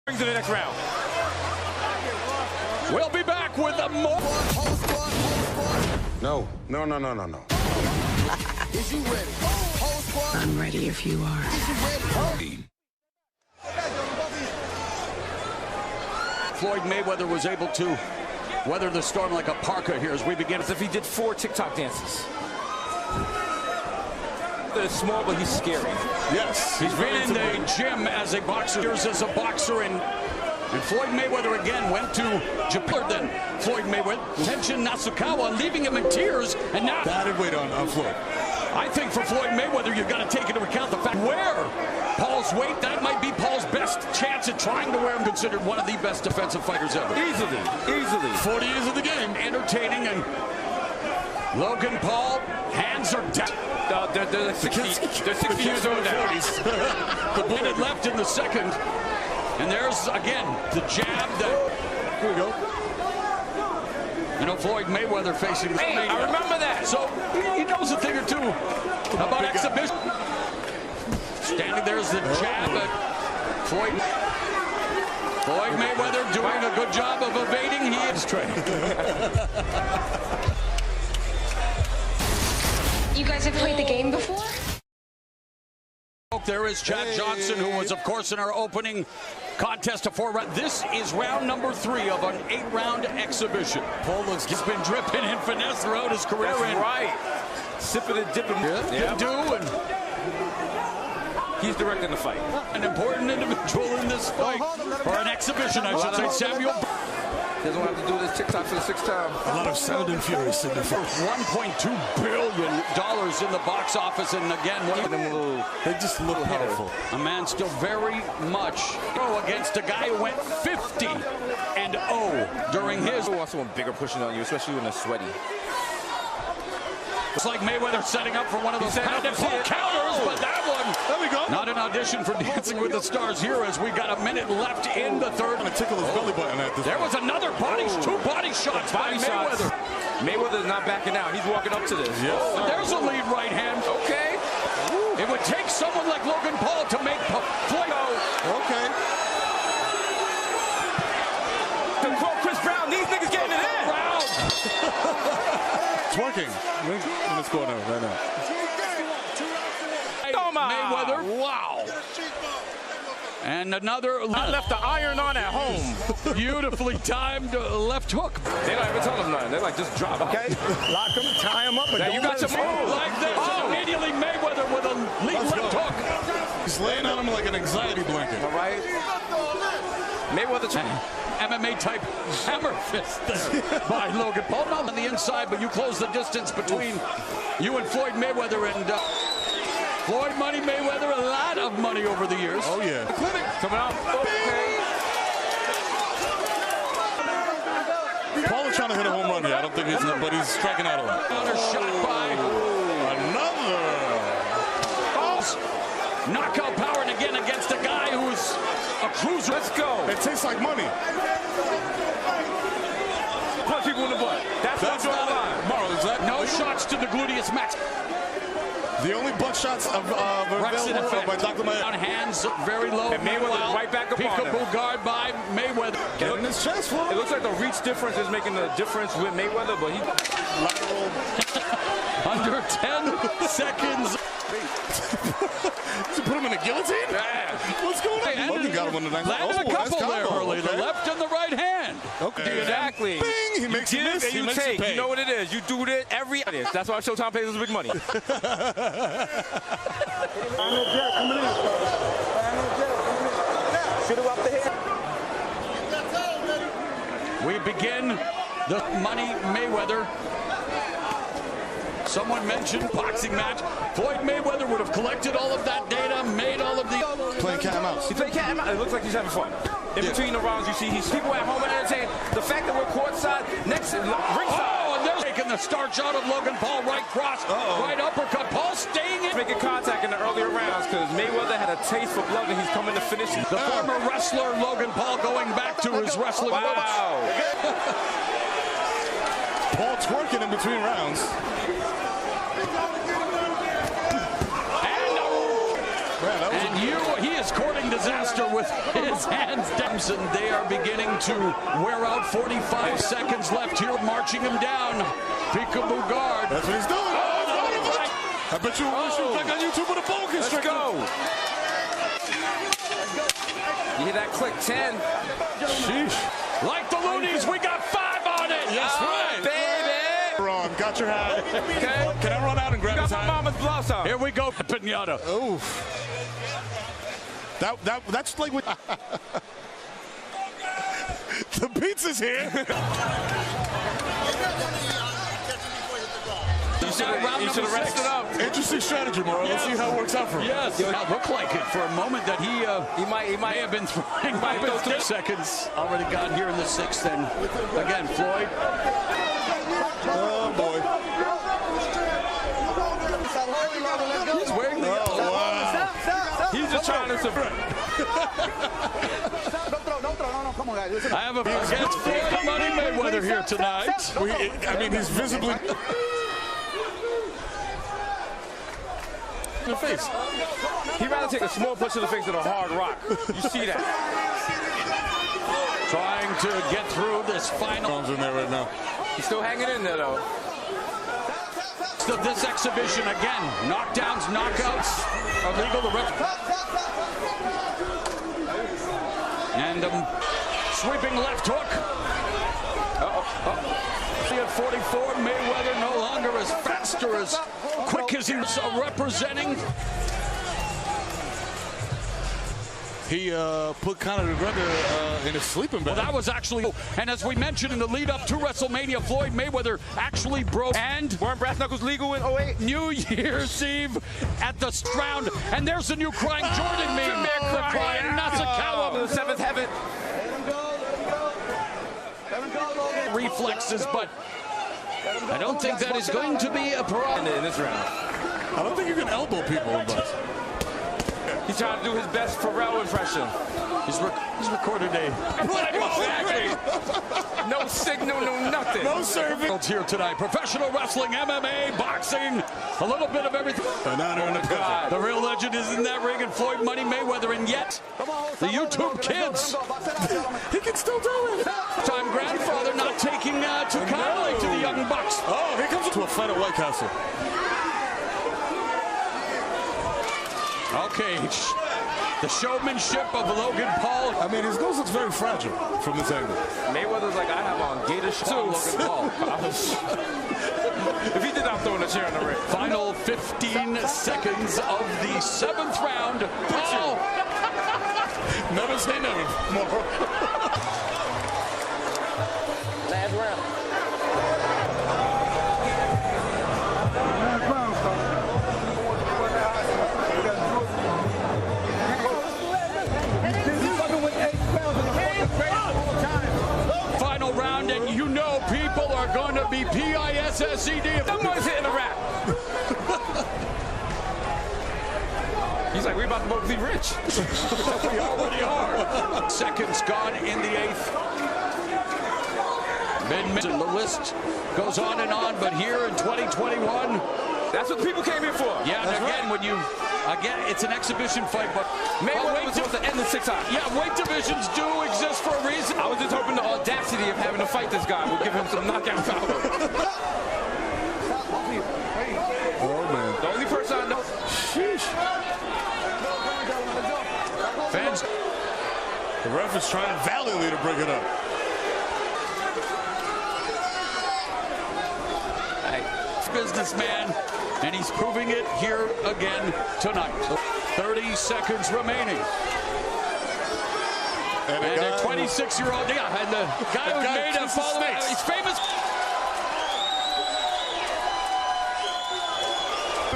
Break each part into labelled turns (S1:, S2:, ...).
S1: To the next round.
S2: We'll be back with a more.
S3: No.
S4: Is you ready?
S5: I'm ready if you are.
S2: Floyd Mayweather was able to weather the storm like a parka here as we begin.
S1: As if he did 4 TikTok dances. It's small, but he's scary.
S2: Yes, he's been in the gym as a boxer, and Floyd Mayweather again went to Japan. Then Floyd Mayweather, Tenshin Nasukawa, leaving him in tears, and now
S3: Added weight on Floyd.
S2: I think for Floyd Mayweather, you've got to take into account the fact where Paul's weight, that might be Paul's best chance at trying to wear him, considered one of the best defensive fighters ever.
S1: Easily.
S2: 40 years of the game, entertaining, and Logan Paul, hands are down.
S1: They're 60 years old now.
S2: The minute left in the second. And there's, again, the jab that...
S3: Here we go.
S2: You know, Floyd Mayweather facing...
S1: Hey, I remember that.
S2: So, he knows a thing or two about exhibition. Standing there's the jab at Floyd Mayweather doing a good job of evading. He is training.
S5: You guys have played the game before?
S2: There is Chad Johnson, who was, of course, in our opening contest of 4 rounds. This is round number 3 of an 8-round exhibition. He's been dripping in finesse throughout his career.
S1: That's right. Sipping and dipping.
S2: And
S1: he's directing the fight.
S2: An important individual in this fight, or an exhibition, I should say. Samuel
S1: doesn't have to do this TikTok for the 6th time.
S3: A lot of sound and fury in the fight.
S2: $1.2 billion in the box office, and again,
S3: They just look powerful.
S2: A man still very much against a guy who went 50-0 during his.
S1: I want someone bigger pushing on you, especially when they're sweaty.
S2: It's like Mayweather setting up for one of those counters, but that one,
S3: there we go.
S2: Not an audition for Dancing with the Stars here, as we got a minute left in the third.
S3: I'm gonna tickle his belly button at this.
S2: There was another two body shots by Mayweather.
S1: Mayweather's not backing out. He's walking up to this.
S3: Yes.
S2: There's a lead right hand.
S1: Okay.
S2: It would take someone like Logan Paul to make Floyd.
S3: Okay.
S1: To quote Chris Brown, these niggas getting it in.
S3: It's working. Let's go now, right now.
S2: Mayweather, wow. And another
S1: I left the iron on at home.
S2: Beautifully timed left hook.
S1: They don't even tell him nothing. They're like, just drop. Okay,
S4: Lock him, tie him up, and
S1: now you got your move.
S2: Like this, and immediately Mayweather with a left hook.
S3: He's laying on him like an anxiety blanket.
S1: All right. Mayweather
S2: MMA type hammer fist there by Logan Paul. Not on the inside, but you close the distance between you and Floyd Mayweather, and Floyd Money Mayweather, a lot of money over the years.
S3: Oh, yeah.
S2: Clinic
S1: coming out. Okay.
S3: Paul is trying to hit a home run here. I don't think but he's striking out a lot.
S2: Another shot by
S3: another.
S2: Knockout power, and again against a guy who's a cruiser.
S1: Let's go.
S3: It tastes like money.
S1: Punch people in the butt. That's not the line.
S3: Marl, is that
S2: no shots to the gluteus max.
S3: The only butt shots available by Dr.
S2: On hands very low.
S1: And Mayweather right back up on him.
S2: Peekaboo guard by Mayweather.
S3: Get in his chest,
S1: It looks like the reach difference is making the difference with Mayweather, but he
S2: under 10 seconds.
S3: Did you put him in a guillotine?
S2: Yeah.
S3: What's going on? Logan got him on the night.
S2: Landed a couple there early.
S3: Okay.
S2: The left and the right hand.
S3: Okay.
S1: Exactly.
S3: Bing! He makes
S1: you give
S3: miss.
S1: and you take. You know what it is. You do this every. That's why Showtime pays us big money. We begin the Money Mayweather. Someone mentioned boxing match. Floyd Mayweather would have collected all of that data, made all of the...
S3: Playing cat and mouse.
S1: He's playing cat and mouse. It looks like he's having fun. In between the rounds, you see people at home and entertained. The fact that we're courtside, next ringside.
S2: Oh, and they're taking the starch out of Logan Paul, right cross, right uppercut. Paul staying in.
S1: Making contact in the earlier rounds because Mayweather had a taste for blood and he's coming to finish.
S2: The former wrestler Logan Paul going back to his wrestling roots.
S3: Paul twerking in between rounds.
S2: And he is courting disaster with his hands down. And they are beginning to wear out. 45 seconds left here, marching him down. Peekaboo guard.
S3: That's what he's doing. Oh, I bet you wish you were back on YouTube with a boa constrictor.
S1: Let's go. You hear that click? 10.
S3: Sheesh.
S2: Like the Loonies, we got 5 on it.
S3: Yes, right.
S1: Baby.
S3: Ron, got your hat.
S1: Okay.
S3: Can I run out and grab his
S1: Got my
S3: hat?
S1: mama's blossom.
S2: Here we go, Pinata.
S3: Oof. That's like what... The pizza's here.
S1: You should have rested up.
S3: Interesting strategy, Mauro. Let's see how it works out for him.
S2: Yes, it looked like it for a moment that he
S1: might
S2: have been throwing
S1: might
S2: up
S1: throw
S2: 6 seconds. Already got here in the 6th, and again, Floyd.
S3: Oh, boy.
S2: He's wearing the yellow.
S3: Oh, wow.
S1: He's just trying to survive.
S2: I have a against Floyd Money Mayweather here tonight.
S3: I mean, he's visibly... in the face.
S1: He'd rather take a small punch to the face than a hard rock. You see that?
S2: Trying to get through this final.
S3: Arms in there right now.
S1: He's still hanging in there, though.
S2: This exhibition again, knockdowns, knockouts, illegal. The ref. And sweeping left hook. At 44, Mayweather no longer as fast or as quick as he's representing.
S3: He put Conor McGregor in his sleeping bag.
S2: Well, that was actually, and as we mentioned in the lead up to WrestleMania, Floyd Mayweather actually broke. And
S1: weren't brass knuckles legal in 08?
S2: New Year's Eve at the Stround, and there's a new crying Jordan meme. The crying Nasakawa.
S1: The 7th heaven.
S2: Reflexes, but I don't think that is going to be a problem
S1: in this round.
S3: I don't think you can elbow people in boxing.
S1: He's trying to do his best Pharrell impression.
S2: He's recorded a
S1: exactly. No signal, no nothing.
S3: No serving.
S2: Here tonight, professional wrestling, MMA, boxing, a little bit of everything.
S3: An honor and a pleasure.
S2: The real legend is in that ring, and Floyd Money Mayweather, and yet the YouTube kids.
S3: He can still do it.
S2: Time grandfather not taking too kindly to the young bucks.
S3: Oh, here comes to a fight at White Castle.
S2: Okay, the showmanship of Logan Paul.
S3: I mean, his nose looks very fragile from this angle.
S1: Mayweather's like, I have on gator shoes. Logan Paul. If he did, I'm throwing a chair in the ring.
S2: Final 15 seconds of the 7th round. Paul.
S3: Never say never.
S1: Last round.
S2: Final round, and you know people are going to be PISSED.
S1: Someone's hitting a rap. He's like, we about to both be rich.
S2: We already are. Seconds gone in the 8th. The list goes on and on, but here in 2021,
S1: that's what the people came here for.
S2: yeah, and again, it's an exhibition fight, but
S1: Mayweather was supposed to end the 6 times.
S2: Yeah, weight divisions do exist for a reason.
S1: I was just hoping the audacity of having to fight this guy would give him some knockout power.
S3: Oh, man.
S1: The only person I know.
S3: Sheesh.
S2: Fans.
S3: The ref is trying valiantly to break it up.
S2: Businessman, and he's proving it here again tonight. 30 seconds remaining. And a 26-year-old, yeah, and the guy who made a follow, he's famous.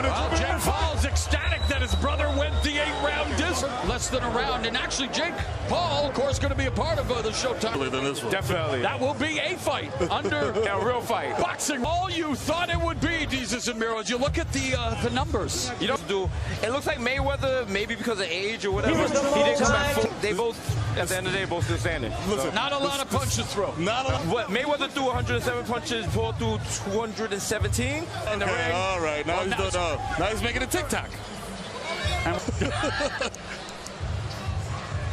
S2: Well, Jake Paul's ecstatic that his brother went the 8-round distance. Less than a round, and actually Jake Paul, of course, going to be a part of the Showtime.
S3: Than this one.
S1: Definitely.
S2: That will be a fight under
S1: a real fight.
S2: Boxing. All you thought it would be, Jesus and Miros. You look at the numbers.
S1: You don't do. It looks like Mayweather, maybe because of age or whatever, he didn't come back full. They both, at the end of the day, both still standing.
S3: Listen,
S2: not a lot of punches thrown.
S3: Not a lot.
S1: What, Mayweather threw 107 punches, Paul threw 217 in the ring.
S3: All right, now he's making a TikTok.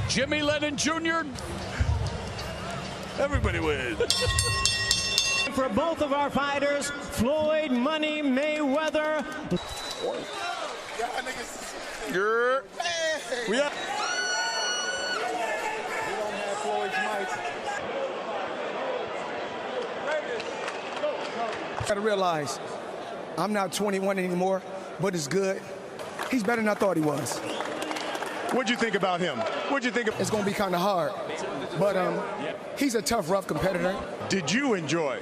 S2: Jimmy Lennon Jr.
S3: Everybody wins.
S6: For both of our fighters, Floyd Money Mayweather.
S3: We are.
S4: Gotta realize, I'm not 21 anymore, but it's good. He's better than I thought he was.
S7: What'd you think about him? What'd you think of?
S4: It's gonna be kind of hard, but he's a tough, rough competitor.
S7: Did you enjoy?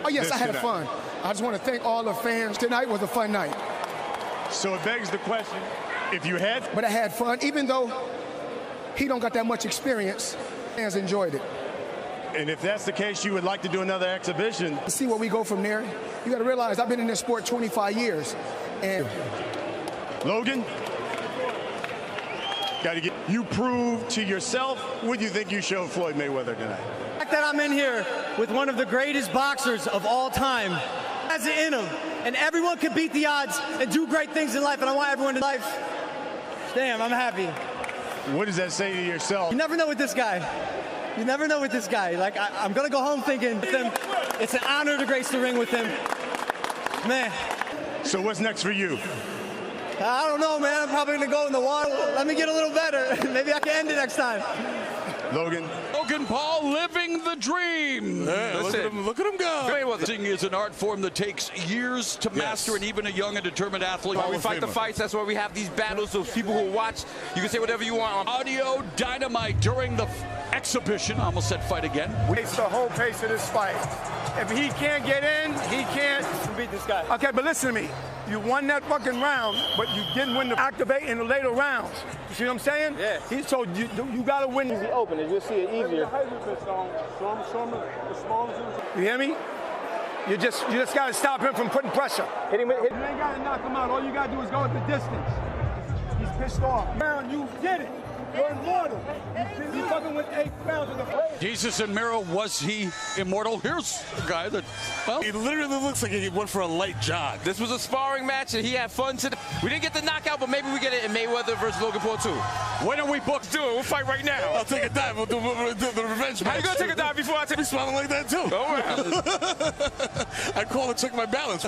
S4: Oh yes,
S7: this
S4: I had
S7: tonight?
S4: fun. I just want to thank all the fans. Tonight was a fun night.
S7: So it begs the question, if you had...
S4: But I had fun, even though he don't got that much experience. Fans enjoyed it.
S7: And if that's the case, you would like to do another exhibition.
S4: To see where we go from there, you got to realize I've been in this sport 25 years, and
S7: Logan, got to get you prove to yourself what you think you showed Floyd Mayweather tonight.
S6: The fact that I'm in here with one of the greatest boxers of all time has it in him, and everyone can beat the odds and do great things in life, and I want everyone to life. Damn, I'm happy.
S7: What does that say to yourself?
S6: You never know with this guy. You never know with this guy. Like, I'm going to go home thinking with him, it's an honor to grace the ring with him. Man.
S7: So what's next for you?
S6: I don't know, man. I'm probably going to go in the water. Let me get a little better. Maybe I can end it next time.
S7: Logan
S2: Paul living the dream.
S3: Yeah, look at him go.
S2: Boxing is an art form that takes years to master, and even a young and determined athlete.
S1: We fight the fights. That's why we have these battles. Those people who watch, you can say whatever you want.
S2: Audio dynamite during the exhibition. I almost said fight again.
S4: it's the whole pace of this fight. If he can't get in, he can't
S6: Beat this guy.
S4: Okay, but listen to me. You won that fucking round, but you didn't win the activate in the later rounds. You see what I'm saying?
S6: Yeah.
S4: He told you got to win.
S6: Easy open, you'll see it easier.
S4: You hear me? You just got to stop him from putting pressure.
S6: Hit him.
S4: You ain't got to knock him out. All you got to do is go at the distance. He's pissed off. Man, you did it. You're immortal. You fucking with 8 rounds of the play.
S2: Jesus and Miro, was he immortal? Here's a guy that, well,
S3: He literally looks like he went for a light jog.
S1: This was a sparring match, and he had fun today. We didn't get the knockout, but maybe we get it in Mayweather versus Logan Paul too.
S2: when are we booked?
S1: Do it. We'll fight right now.
S3: I'll take a dive. We'll do the revenge match.
S1: How you gonna take a dive before I take?
S3: Be smiling like that too.
S1: Oh, wow.
S3: I call and check my balance.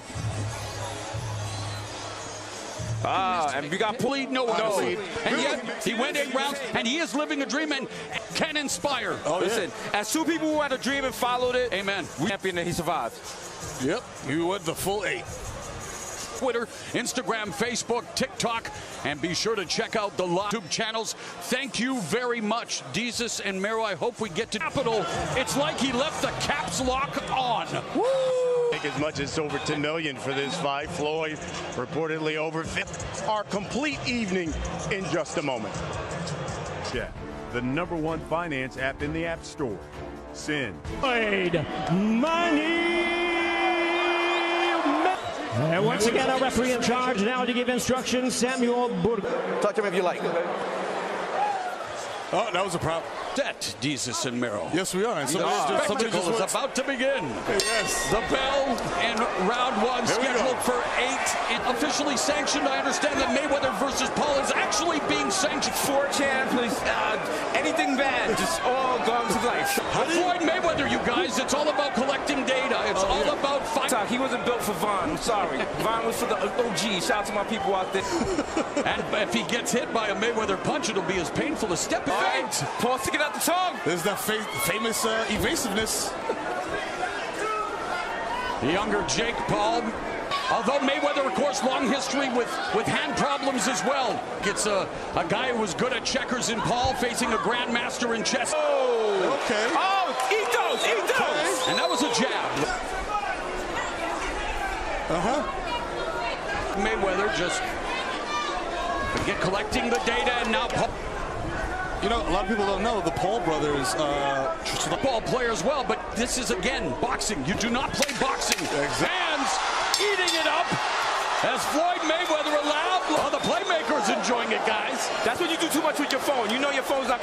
S1: And we got
S2: Lead, no lead. And yet, he went 8 rounds, and he is living a dream and can inspire.
S1: Listen, as two people who had a dream and followed it,
S2: Amen.
S1: we champion that he survived.
S3: Yep, you went the full 8.
S2: Twitter, Instagram, Facebook, TikTok, and be sure to check out the YouTube channels. Thank you very much, Jesus and Miro. I hope we get to Capital. It's like he left the caps lock on. Woo!
S7: as much as over 10 million for this fight. Floyd reportedly over 50. Our complete evening in just a moment.
S8: Yeah, the #1 finance app in the App Store. Sin.
S6: Floyd Money. And once again, our referee in charge now to give instructions, Samuel Burg.
S4: Touch him if you like.
S3: Oh, that was a prop.
S2: Set, Jesus and Miro.
S3: Yes, we are. And
S2: The spectacle is about to begin.
S3: Yes.
S2: The bell in round 1, scheduled for 8, and officially sanctioned. I understand that Mayweather versus Paul is actually being sanctioned.
S1: 4chan, please. Anything bad, just all guns life.
S2: Floyd Mayweather, you guys, it's all about collecting data. It's all about fighting.
S1: He wasn't built for Vaughn. I'm sorry. Vaughn was for the OG. Shout out to my people out there.
S2: And if he gets hit by a Mayweather punch, it'll be as painful as step in.
S1: Paul sticking out the tongue.
S3: There's that famous evasiveness.
S2: The younger Jake Paul. Although Mayweather, of course, long history with hand problems as well. It's a guy who was good at checkers in Paul facing a grandmaster in chess.
S1: Oh,
S3: Okay.
S1: Oh, eat those, eat those.
S2: And that was a jab. Mayweather just collecting the data, and now Paul.
S3: You know, a lot of people don't know the Paul brothers.
S2: Ball player as well, but this is again boxing. You do not play boxing. Fans eating it up as Floyd Mayweather allowed. Oh, the playmakers enjoying it, guys.
S1: That's when you do too much with your phone. You know your phone's not